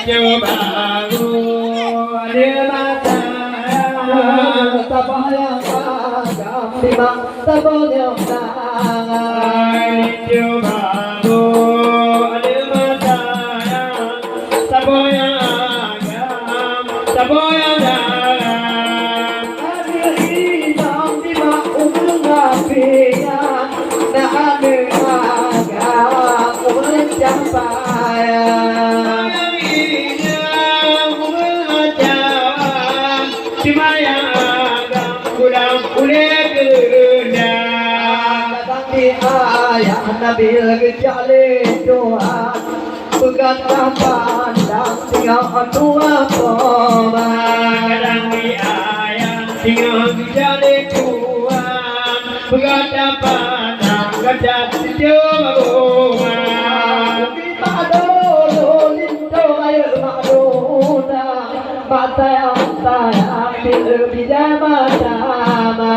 babu ademata sabaya kapima sabonya babu ademata saboya saboya adiri samdima umurna piya na aga umurna jampaya Nabi jale doa berkata pandang tinggal tua koma kadang di ayat tinggal jale tua berkata pandang gajah sejauh koma kita dulu lindo ayo makdona mata yang saya ambil bijama sama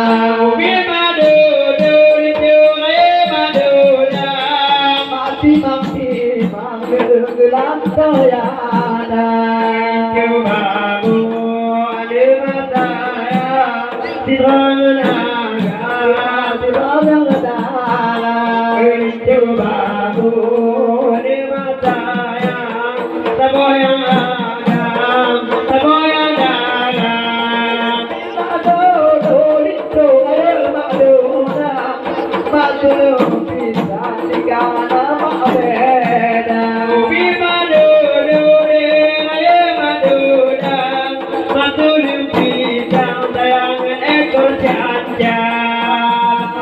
gelam toyana babu ademata tirana babu ademata saboya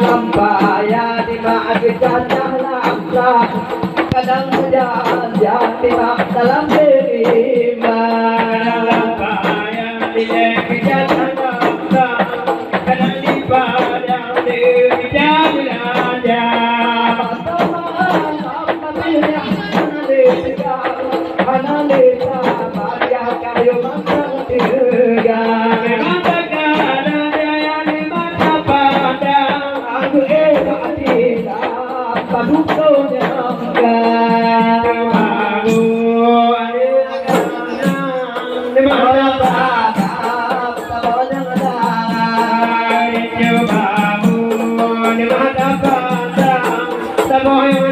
Lambaya di ma'agitan ng laksa kadang hujan di dalam beriman Lambaya di ma'agitan ng laksa kadang di padang beriman Analisa Maria kayo masang tiga Padukonya babu ademata sabonya babu ademata saboya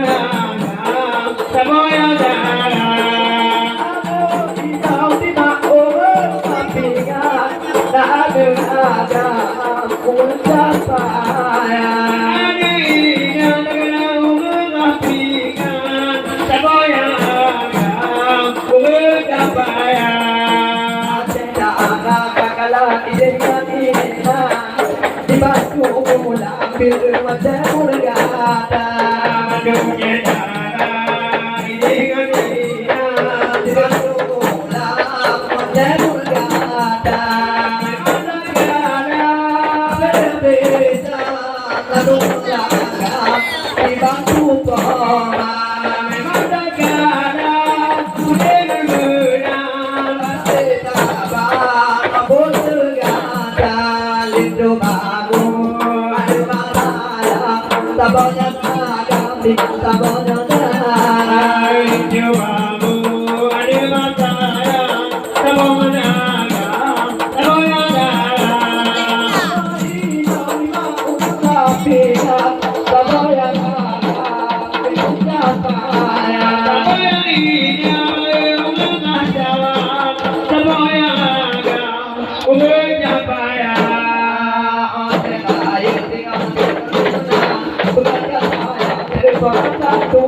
Bye.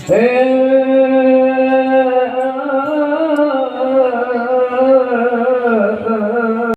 Eh